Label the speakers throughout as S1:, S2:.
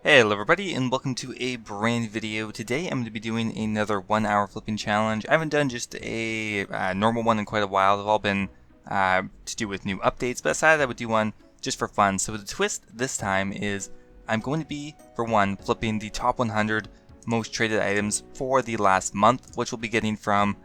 S1: Hey, hello everybody, and welcome to a brand new video. Today I'm going to be doing another 1 hour flipping challenge. I haven't done just a normal one in quite a while. They've all been to do with new updates, but I decided I would do one just for fun. So the twist this time is I'm going to be, for one, flipping the top 100 most traded items for the last month, which we'll be getting from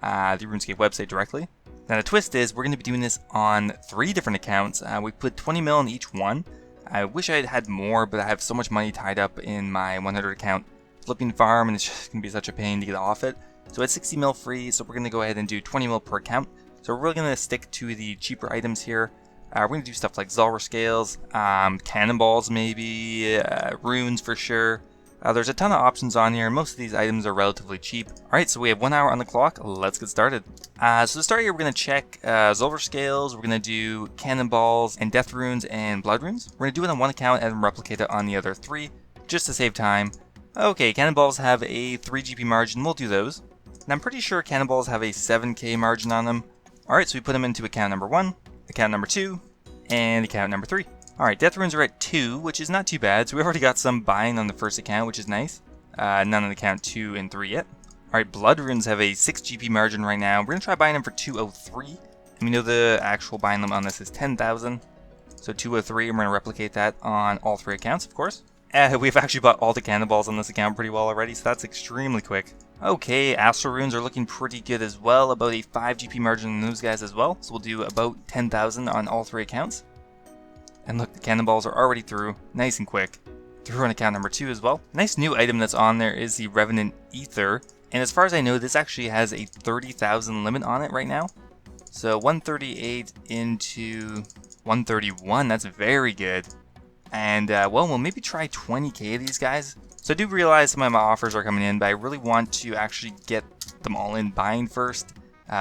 S1: the RuneScape website directly. Now the twist is we're going to be doing this on 3 different accounts. We put 20 mil in each one. I wish I had more, but I have so much money tied up in my 100 account flipping farm, and it's just going to be such a pain to get off it. So it's 60 mil free, so we're going to go ahead and do 20 mil per account. So we're really going to stick to the cheaper items here. We're going to do stuff like Zulrah scales, cannonballs maybe, runes for sure. There's a ton of options on here, and most of these items are relatively cheap. Alright, so we have 1 hour on the clock. Let's get started. So to start here, we're going to check Zulrah scales, we're going to do cannonballs, and death runes, and blood runes. We're going to do it on one account and replicate it on the other 3, just to save time. Okay, cannonballs have a 3 GP margin, we'll do those. And I'm pretty sure cannonballs have a 7k margin on them. Alright, so we put them into account number 1, account number 2, and account number 3. Alright, death runes are at 2, which is not too bad, so we've already got some buying on the first account, which is nice. None on account 2 and 3 yet. Alright, blood runes have a 6 GP margin right now. We're going to try buying them for 203. And we know the actual buying limit on this is 10,000. So 203, and we're going to replicate that on all 3 accounts, of course. We've actually bought all the cannonballs on this account pretty well already, so that's extremely quick. Okay, astral runes are looking pretty good as well. About a 5 GP margin on those guys as well. So we'll do about 10,000 on all 3 accounts. And look, the cannonballs are already through, nice and quick. Through on account number 2 as well. Nice new item that's on there is the Revenant Ether. And as far as I know, this actually has a 30,000 limit on it right now. So 138 into 131, that's very good. And well, we'll maybe try 20k of these guys. So I do realize some of my offers are coming in, but I really want to actually get them all in buying first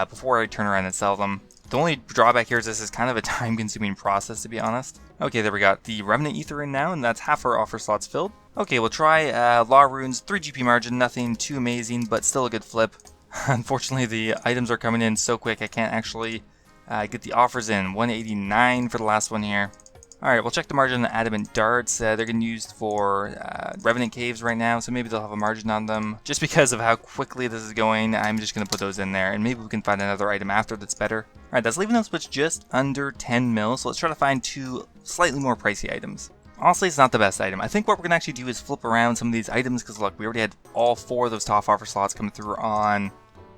S1: before I turn around and sell them. The only drawback here is this is kind of a time-consuming process, to be honest. Okay, there we got the Revenant Ether in now, and that's half our offer slots filled. Okay, we'll try Law Runes, 3 GP margin, nothing too amazing, but still a good flip. Unfortunately, the items are coming in so quick I can't actually get the offers in. 189 for the last one here. Alright, we'll check the margin on Adamant Darts. They're getting used for Revenant Caves right now, so maybe they'll have a margin on them. Just because of how quickly this is going, I'm just going to put those in there, and maybe we can find another item after that's better. Alright, that's leaving us with just under 10 mil, so let's try to find 2 slightly more pricey items. Honestly, it's not the best item. I think what we're going to actually do is flip around some of these items, because look, we already had all 4 of those top offer slots coming through on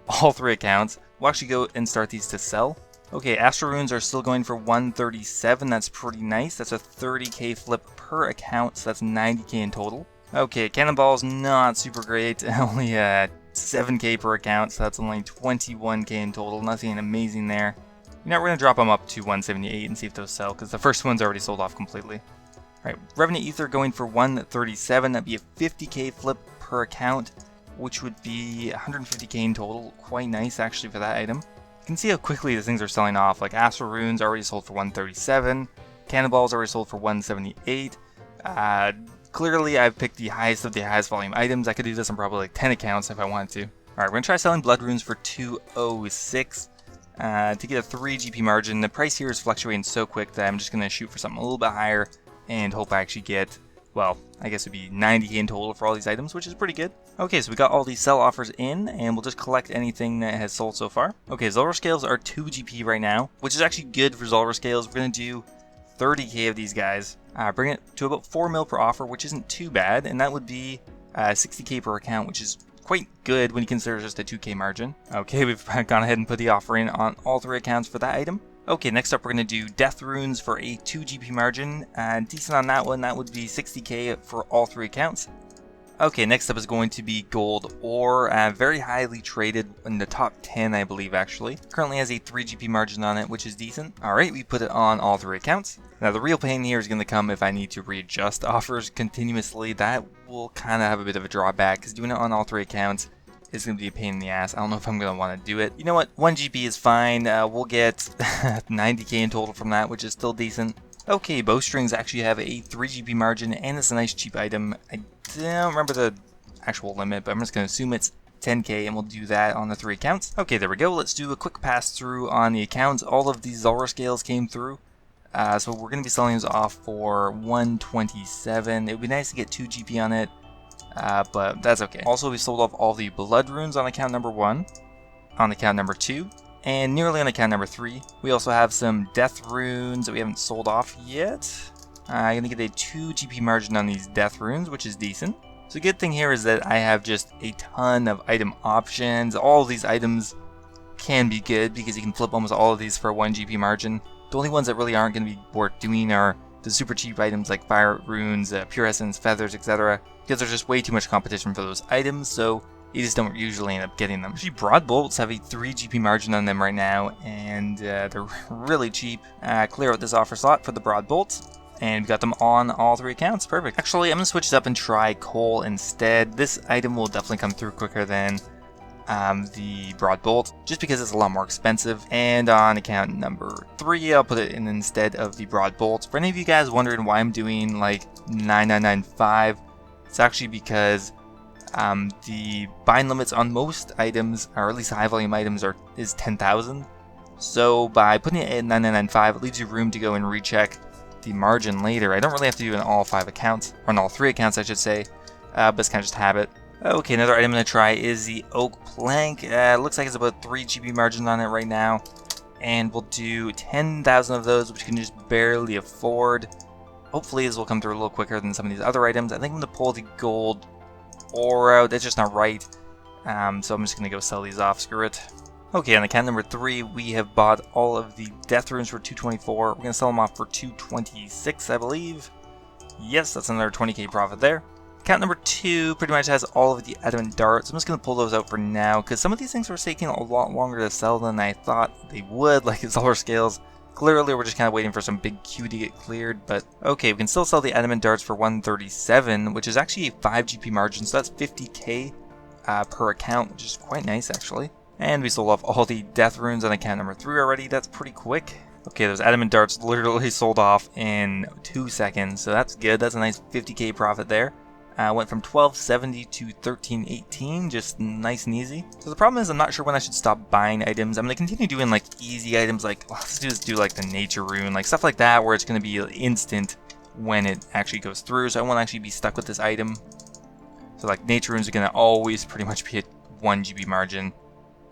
S1: all 3 accounts. We'll actually go and start these to sell. Okay, Astral Runes are still going for 137, that's pretty nice. That's a 30k flip per account, so that's 90k in total. Okay, Cannonball's not super great, only 7k per account, so that's only 21k in total, nothing amazing there. You know, we're going to drop them up to 178 and see if those sell, because the first one's already sold off completely. Alright, Revenant Ether going for 137, that'd be a 50k flip per account, which would be 150k in total. Quite nice, actually, for that item. You can see how quickly these things are selling off. Like Astral Runes already sold for 137, Cannonballs already sold for 178. Clearly, I've picked the highest of the highest volume items. I could do this on probably like 10 accounts if I wanted to. Alright, we're going to try selling Blood Runes for 206 to get a 3 GP margin. The price here is fluctuating so quick that I'm just going to shoot for something a little bit higher and hope I actually get, well, I guess it would be 90k in total for all these items, which is pretty good. Okay, so we got all these sell offers in, and we'll just collect anything that has sold so far. Okay, Zulrah scales are 2 GP right now, which is actually good for Zulrah scales. We're going to do 30k of these guys. Bring it to about 4 mil per offer, which isn't too bad, and that would be 60k per account, which is quite good when you consider just a 2k margin. Okay, we've gone ahead and put the offer in on all 3 accounts for that item. Okay, next up we're going to do Death Runes for a 2 GP margin. Decent on that one, that would be 60k for all 3 accounts. Okay, next up is going to be Gold Ore, very highly traded in the top 10, I believe, actually. Currently has a 3 GP margin on it, which is decent. Alright, we put it on all 3 accounts. Now, the real pain here is going to come if I need to readjust offers continuously. That will kind of have a bit of a drawback, because doing it on all 3 accounts is going to be a pain in the ass. I don't know if I'm going to want to do it. You know what? 1 GP is fine. We'll get 90k in total from that, which is still decent. Okay, Bowstrings actually have a 3 GP margin, and it's a nice cheap item. I don't remember the actual limit, but I'm just going to assume it's 10k, and we'll do that on the 3 accounts. Okay, there we go. Let's do a quick pass through on the accounts. All of these Zulrah scales came through. So we're going to be selling those off for 127. It would be nice to get 2 GP on it, but that's okay. Also, we sold off all the blood runes on account number 1, on account number 2, and nearly on account number 3. We also have some death runes that we haven't sold off yet. I'm going to get a 2 GP margin on these death runes, which is decent. So the good thing here is that I have just a ton of item options. All of these items can be good because you can flip almost all of these for a 1 GP margin. The only ones that really aren't going to be worth doing are the super cheap items like fire runes, pure essence, feathers, etc. because there's just way too much competition for those items, so you just don't usually end up getting them. Actually, broad bolts have a 3 GP margin on them right now, and they're really cheap. Clear out this offer slot for the broad bolts, and we got them on all 3 accounts. Perfect. Actually, I'm going to switch it up and try coal instead. This item will definitely come through quicker than the broad bolt, just because it's a lot more expensive. And on account number 3, I'll put it in instead of the broad bolt. For any of you guys wondering why I'm doing like 9995, it's actually because the bind limits on most items, or at least high volume items, is 10,000. So by putting it at 9995, it leaves you room to go and recheck the margin later. I don't really have to do it on all 5 accounts, or on all 3 accounts I should say, but it's kind of just habit. Okay, another item I'm going to try is the oak plank. Looks like it's about 3 GP margin on it right now. And we'll do 10,000 of those, which we can just barely afford. Hopefully this will come through a little quicker than some of these other items. I think I'm going to pull the gold ore out. That's just not right. So I'm just going to go sell these off. Screw it. Okay, on account number 3, we have bought all of the death runes for 224. We're going to sell them off for 226, I believe. Yes, that's another 20k profit there. Account number 2 pretty much has all of the adamant darts. I'm just going to pull those out for now, because some of these things were taking a lot longer to sell than I thought they would, like the solar scales. Clearly, we're just kind of waiting for some big queue to get cleared, but okay, we can still sell the adamant darts for 137, which is actually a 5 GP margin, so that's 50k per account, which is quite nice, actually. And we sold off all the death runes on account number 3 already. That's pretty quick. Okay, those adamant darts literally sold off in 2 seconds, so that's good. That's a nice 50k profit there. Went from 1270 to 1318, just nice and easy. So the problem is I'm not sure when I should stop buying items. I'm going to continue doing like easy items, like let's just do like the nature rune, like stuff like that where it's going to be instant when it actually goes through, so I won't actually be stuck with this item. So like nature runes are going to always pretty much be at 1 GB margin.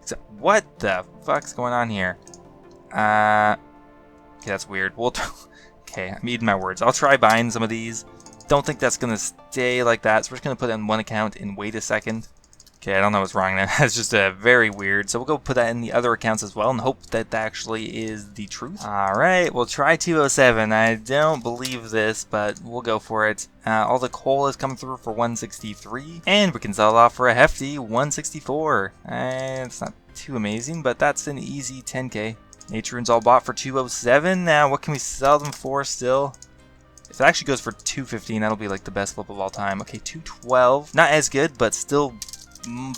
S1: Except, what the fuck's going on here? Okay, that's weird. Okay, I'm eating my words. I'll try buying some of these. Don't think that's going to stay like that, so we're just going to put it in one account and wait a second. Okay, I don't know what's wrong there. That's just very weird. So we'll go put that in the other accounts as well and hope that that actually is the truth. Alright, we'll try 207. I don't believe this, but we'll go for it. All the coal has come through for 163, and we can sell it off for a hefty 164. It's not too amazing, but that's an easy 10k. Nature runes all bought for 207. Now, what can we sell them for still? If it actually goes for 215, that'll be like the best flip of all time. Okay, 212. Not as good, but still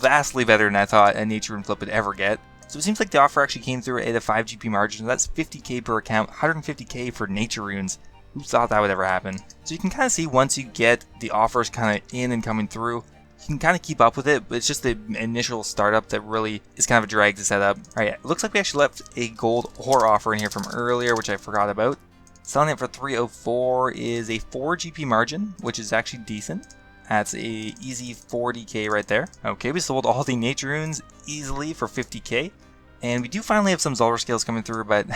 S1: vastly better than I thought a nature rune flip would ever get. So it seems like the offer actually came through at a 5 GP margin. That's 50k per account, 150k for nature runes. Who thought that would ever happen? So you can kind of see once you get the offers kind of in and coming through, you can kind of keep up with it, but it's just the initial startup that really is kind of a drag to set up. Alright, it looks like we actually left a gold ore offer in here from earlier, which I forgot about. Selling it for 304 is a 4 GP margin, which is actually decent. That's a easy 40k right there. Okay, we sold all the nature runes easily for 50k. And we do finally have some solar scales coming through, but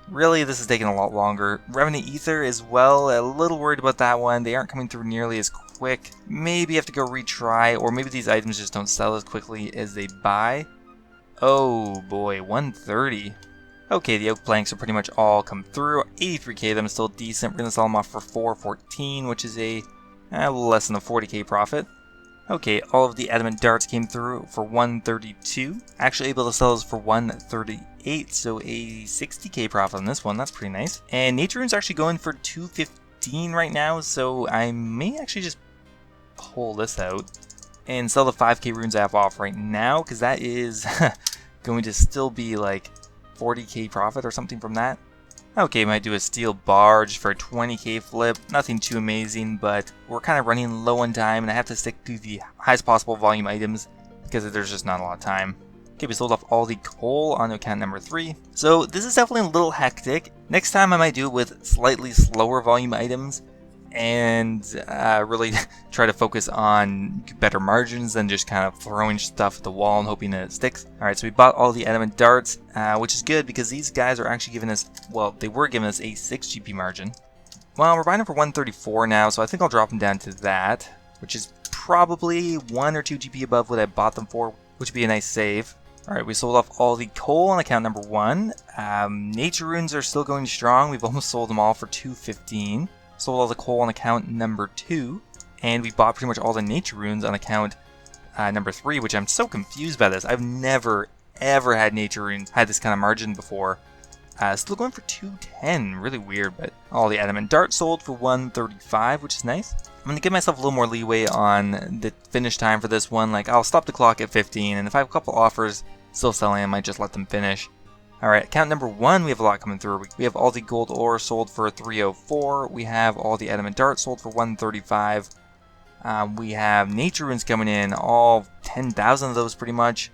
S1: really this is taking a lot longer. Revenant Ether as well, a little worried about that one. They aren't coming through nearly as quick. Maybe you have to go retry, or maybe these items just don't sell as quickly as they buy. Oh boy, 130. Okay, the oak planks are pretty much all come through. 83k of them is still decent. We're going to sell them off for 414, which is a little less than a 40k profit. Okay, all of the adamant darts came through for 132. Actually able to sell those for 138, so a 60k profit on this one. That's pretty nice. And nature rune's actually going for 215 right now, so I may actually just pull this out and sell the 5k runes I have off right now, because that is going to still be like 40k profit or something from that. Okay, might do a steel barge for a 20k flip. Nothing too amazing, but we're kind of running low on time, and I have to stick to the highest possible volume items because there's just not a lot of time. Okay, we sold off all the coal on account number 3. So this is definitely a little hectic. Next time I might do it with slightly slower volume items and really try to focus on better margins than just kind of throwing stuff at the wall and hoping that it sticks. Alright, so we bought all the adamant darts, which is good because these guys are actually giving us, well, they were giving us a 6 GP margin. Well, we're buying them for 134 now, so I think I'll drop them down to that, which is probably 1 or 2 GP above what I bought them for, which would be a nice save. Alright, we sold off all the coal on account number 1. Nature runes are still going strong. We've almost sold them all for 215. Sold all the coal on account number 2. And we bought pretty much all the nature runes on account number 3, which I'm so confused by this. I've never, ever had nature runes had this kind of margin before. Still going for 210. Really weird, but all the adamant darts sold for 135, which is nice. I'm going to give myself a little more leeway on the finish time for this one. Like, I'll stop the clock at 15, and if I have a couple offers still selling, I might just let them finish. Alright, account number 1, we have a lot coming through. We have all the gold ore sold for 304. We have all the adamant darts sold for 135. We have nature runes coming in, all 10,000 of those pretty much.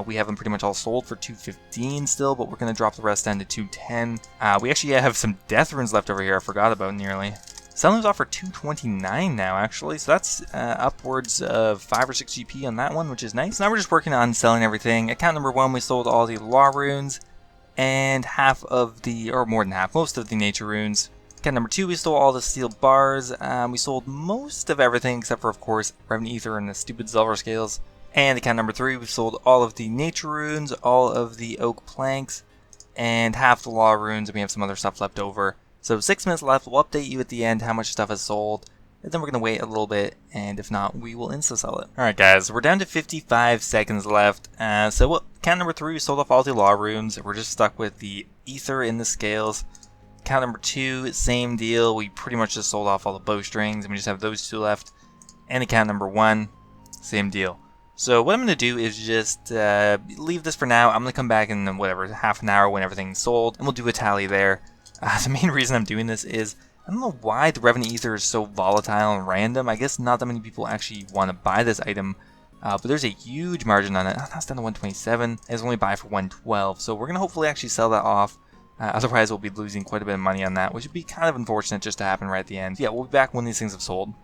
S1: We have them pretty much all sold for 215 still, but we're going to drop the rest down to 210. We actually have some death runes left over here I forgot about nearly. Selling those off for 229 now, actually, so that's upwards of 5 or 6 GP on that one, which is nice. Now we're just working on selling everything. Account number 1, we sold all the law runes, and half of the, or more than half, most of the nature runes. Account number 2, we sold all the steel bars. We sold most of everything, except for, of course, Revenant Ether and the stupid silver scales. And account number 3, we've sold all of the nature runes, all of the oak planks, and half the law runes, and we have some other stuff left over. So 6 minutes left. We'll update you at the end how much stuff is sold, and then we're going to wait a little bit, and if not, we will insta-sell it. Alright guys, we're down to 55 seconds left. So account number 3, we sold off all the law runes. We're just stuck with the ether in the scales. Account number 2, same deal. We pretty much just sold off all the bowstrings, and we just have those 2 left. And account number 1, same deal. So what I'm going to do is just leave this for now. I'm going to come back in whatever, half an hour when everything's sold, and we'll do a tally there. The main reason I'm doing this is, I don't know why the Revenant Ether is so volatile and random. I guess not that many people actually want to buy this item, but there's a huge margin on it. That's down to 127. It's only buy for 112, so we're going to hopefully actually sell that off. Otherwise, we'll be losing quite a bit of money on that, which would be kind of unfortunate just to happen right at the end. Yeah, we'll be back when these things have sold.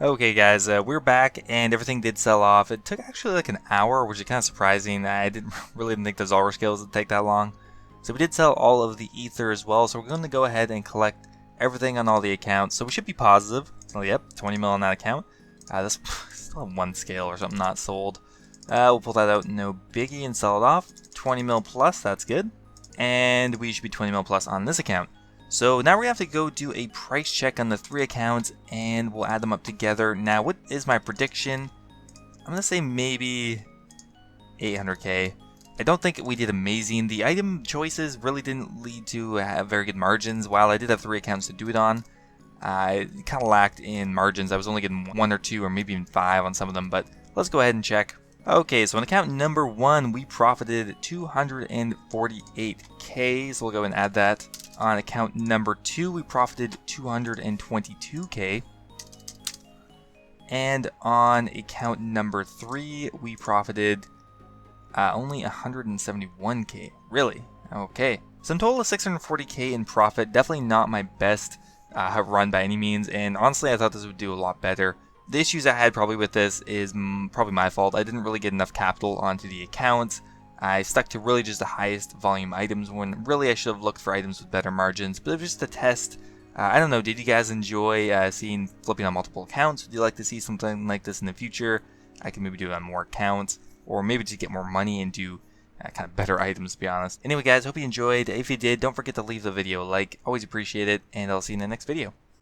S1: Okay guys, we're back and everything did sell off. It took actually like an hour, which is kind of surprising. I really didn't think the Zolver scales would take that long. So we did sell all of the ether as well, so we're going to go ahead and collect everything on all the accounts. So we should be positive. So yep, 20 mil on that account. That's still 1 scale or something not sold. We'll pull that out, no biggie, and sell it off. 20 mil plus, that's good. And we should be 20 mil plus on this account. So now we have to go do a price check on the 3 accounts, and we'll add them up together. Now, what is my prediction? I'm going to say maybe 800k. I don't think we did amazing. The item choices really didn't lead to very good margins. While I did have 3 accounts to do it on, I kind of lacked in margins. I was only getting 1 or 2 or maybe even 5 on some of them, but let's go ahead and check. Okay, so on account number 1, we profited 248k, so we'll go and add that. On account number 2, we profited 222k. And on account number 3, we profited only 171k. Really? Okay. So in total of 640k in profit. Definitely not my best run by any means, and honestly I thought this would do a lot better. The issues I had probably with this is probably my fault. I didn't really get enough capital onto the accounts. I stuck to really just the highest volume items when really I should have looked for items with better margins, but it was just a test. I don't know, did you guys enjoy seeing flipping on multiple accounts? Would you like to see something like this in the future? I can maybe do it on more accounts, or maybe to get more money and do kind of better items, to be honest. Anyway guys, hope you enjoyed. If you did, don't forget to leave the video a like. Always appreciate it, and I'll see you in the next video.